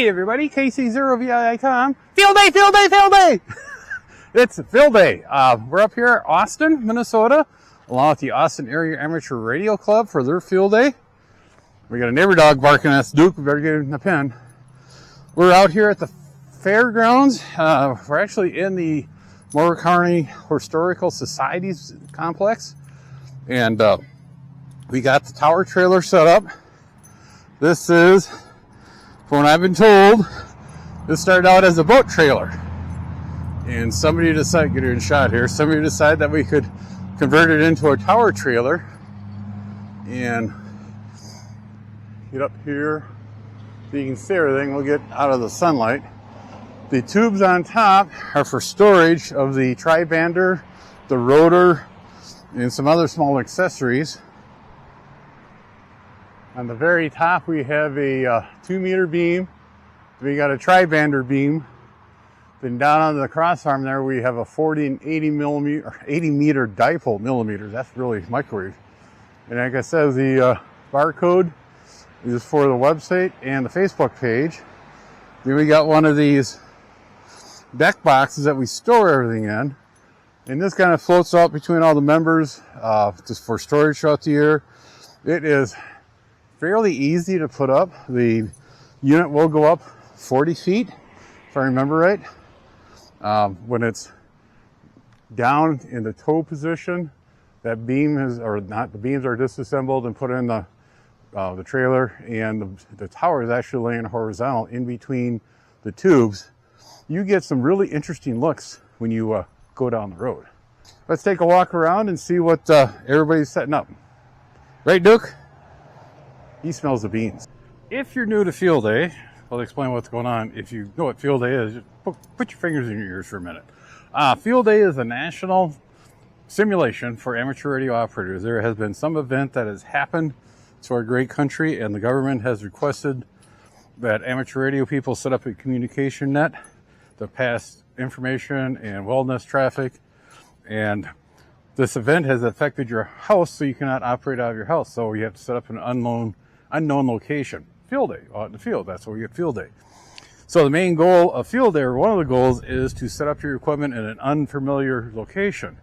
Hey everybody, KC0VI.com. Field day, field day, field day! It's field day. We're up here at Austin, Minnesota, along with the Austin Area Amateur Radio Club for their field day. We got a neighbor dog barking at us. Duke, we better get in the pen. We're out here at the fairgrounds. We're actually in the Moore County Historical Society's complex. And we got the tower trailer set up. This is, from what I've been told, this started out as a boat trailer. And somebody decided, get her in shot here, somebody decided that we could convert it into a tower trailer and get up here so you can see everything. We'll get out of the sunlight. The tubes on top are for storage of the tri-bander, the rotor, and some other small accessories. On the very top we have a 2-meter beam. We got a tri-bander beam. Then down on the crossarm there we have a 40 and 80 meter dipole millimeters. That's really microwave. And like I said, the barcode is for the website and the Facebook page. Then we got one of these deck boxes that we store everything in. And this kind of floats out between all the members just for storage throughout the year. It is fairly easy to put up. The unit will go up 40 feet, if I remember right. When it's down in the toe position, that beam is, or not, the beams are disassembled and put in the trailer, and the tower is actually laying horizontal in between the tubes. You get some really interesting looks when you go down the road. Let's take a walk around and see what everybody's setting up. Right, Duke? He smells the beans. If you're new to field day, I'll explain what's going on. If you know what field day is, just put your fingers in your ears for a minute. Field day is a national simulation for amateur radio operators. There has been some event that has happened to our great country, and the government has requested that amateur radio people set up a communication net to pass information and wellness traffic. And this event has affected your house, so you cannot operate out of your house. So you have to set up an unknown location. Field day, out in the field. That's where we get field day. So the main goal of field day, or one of the goals, is to set up your equipment in an unfamiliar location.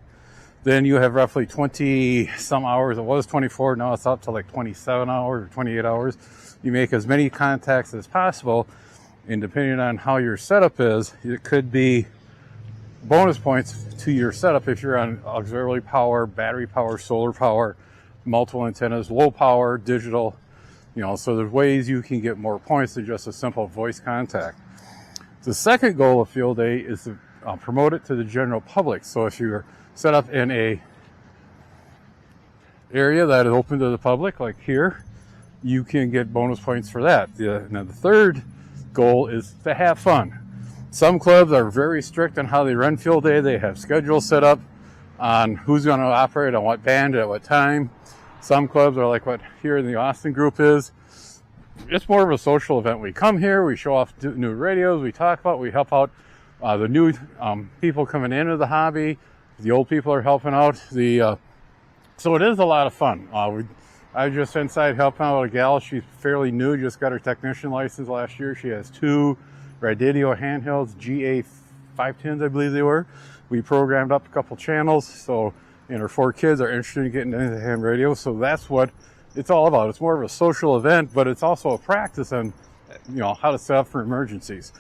Then you have roughly 20 some hours. It was 24, now it's up to like 27 hours or 28 hours. You make as many contacts as possible, and depending on how your setup is, it could be bonus points to your setup if you're on auxiliary power, battery power, solar power, multiple antennas, low power, digital. You know, so there's ways you can get more points than just a simple voice contact. The second goal of field day is to promote it to the general public. So if you're set up in a area that is open to the public, like here, you can get bonus points for that. Now the third goal is to have fun. Some clubs are very strict on how they run field day. They have schedules set up on who's going to operate on what band at what time. Some clubs are like what here in the Austin group is. It's more of a social event. We come here, we show off new radios, we talk about, we help out the new people coming into the hobby. The old people are helping out. So it is a lot of fun. I was just inside helping out a gal. She's fairly new, just got her technician license last year. She has 2 radio handhelds, GA510s, I believe they were. We programmed up a couple channels, so and her 4 kids are interested in getting into ham radio, so that's what it's all about. It's more of a social event, but it's also a practice on, you know, how to set up for emergencies.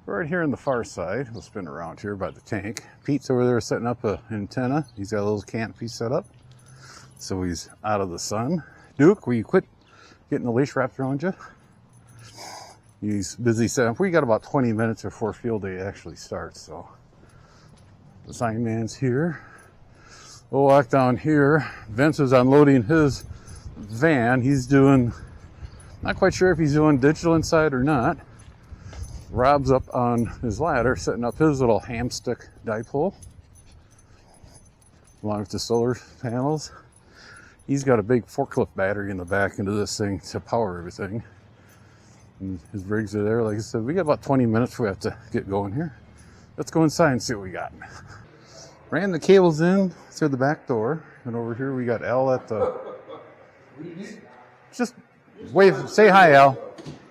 Right here on the far side, we'll spin around here by the tank. Pete's over there setting up an antenna. He's got a little canopy set up, so he's out of the sun. Duke, will you quit getting the leash wrapped around you? He's busy setting up. We got about 20 minutes before field day actually starts, so the sign man's here. We'll walk down here. Vince is unloading his van. He's doing, not quite sure if he's doing digital inside or not. Rob's up on his ladder, setting up his little hamstick dipole, along with the solar panels. He's got a big forklift battery in the back into this thing to power everything. And his rigs are there. Like I said, we got about 20 minutes before we have to get going here. Let's go inside and see what we got. Ran the cables in through the back door, and over here we got Al at the. Just wave, say hi, Al.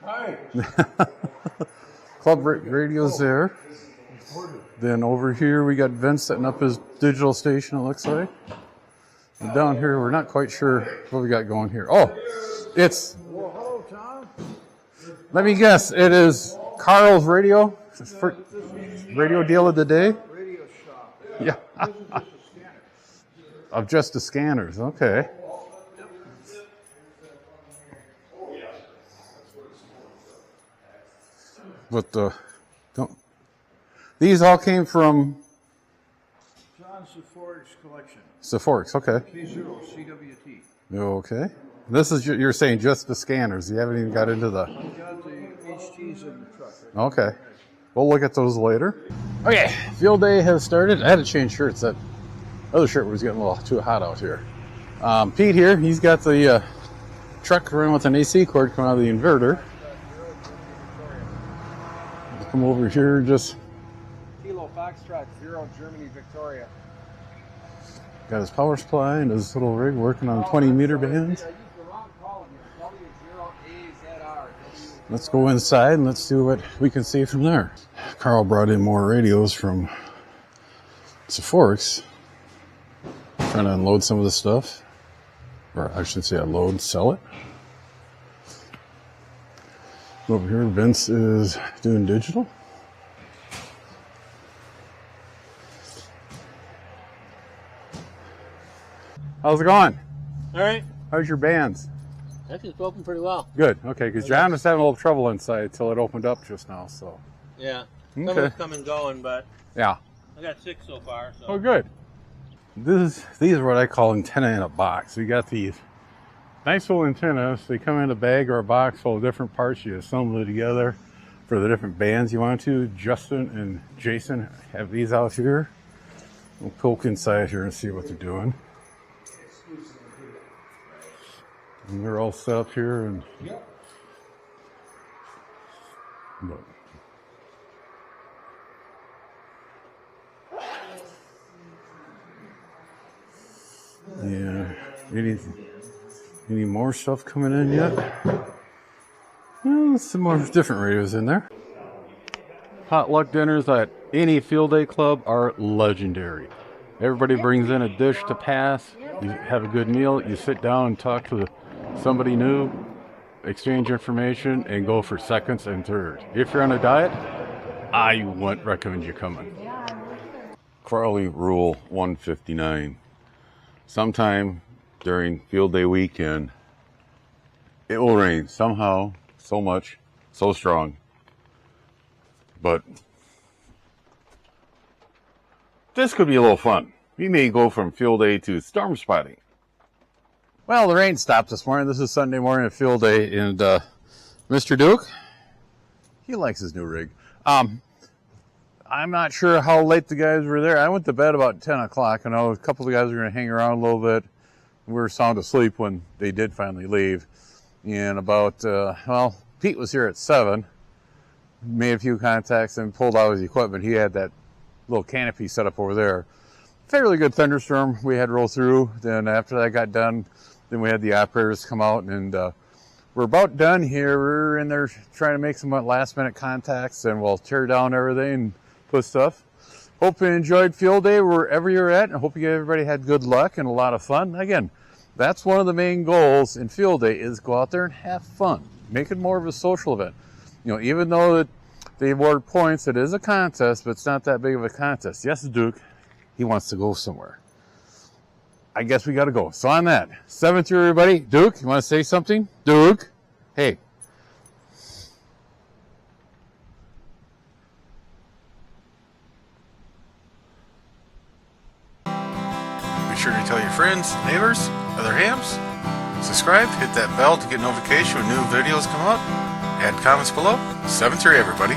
Hi. Club radio's there. Then over here we got Vince setting up his digital station, it looks like. And down here we're not quite sure what we got going here. Oh, it's... Well, hello, Tom. Let me guess, it is Carl's radio? Radio deal of the day? Radio shop. Yeah. This is just a scanner. Of just the scanners, okay. But don't... These all came from... John Sephora's collection. Sephora's, okay. K0 CWT. Okay. This is, you're saying just the scanners. You haven't even got into the... I got the HTs in the truck. Okay. We'll look at those later. Okay, field day has started. I had to change shirts. That other shirt was getting a little too hot out here. Pete here, he's got the truck running with an AC cord coming out of the inverter. Come over here, just... Kilo Foxtrot 0 Germany Victoria. Got his power supply and his little rig working on 20 meter bands. I used the wrong column here. W0AZR. Let's go inside and let's see what we can see from there. Carl brought in more radios from Sephora's. Trying to unload some of the stuff. Or I should say unload, sell it. Over here, Vince is doing digital. How's it going? All right. How's your bands? Actually, it's open pretty well. Good. Okay, because John was having a little trouble inside until it opened up just now. So. Yeah. Okay. Some of it's come and going, but Yeah. I got 6 so far. So. Oh, good. These are what I call antenna in a box. You got these nice little antennas. They come in a bag or a box full of different parts. You assemble it together for the different bands you want to. Justin and Jason have these out here. We'll poke inside here and see what they're doing. And they're all set up here. And but, yeah, any more stuff coming in yet? Well, some more different radios in there. Potluck dinners at any field day club are legendary. Everybody brings in a dish to pass. You have a good meal. You sit down and talk to somebody new, exchange information, and go for seconds and thirds. If you're on a diet, I wouldn't recommend you coming. Crowley Rule 159. Sometime during field day weekend, it will rain somehow, so much, so strong. But this could be a little fun. We may go from field day to storm spotting. Well, the rain stopped this morning. This is Sunday morning at field day, and Mr. Duke, he likes his new rig. I'm not sure how late the guys were there. I went to bed about 10 o'clock. I know a couple of the guys were going to hang around a little bit. We were sound asleep when they did finally leave. And about, Pete was here at 7. Made a few contacts and pulled out his equipment. He had that little canopy set up over there. Fairly good thunderstorm we had roll through. Then after that got done, then we had the operators come out, and we're about done here. We're in there trying to make some last minute contacts, and we'll tear down everything and put stuff. Hope you enjoyed field day wherever you're at, and I hope everybody had good luck and a lot of fun. Again, that's one of the main goals in field day, is go out there and have fun. Make it more of a social event. You know, even though that they award points, it is a contest, but it's not that big of a contest. Yes, Duke, he wants to go somewhere. I guess we got to go. So on that, 7th year, everybody. Duke, you want to say something? Duke, hey. Be sure to tell your friends, neighbors, other hams. Subscribe, hit that bell to get notification when new videos come up. Add comments below. 7th year, everybody.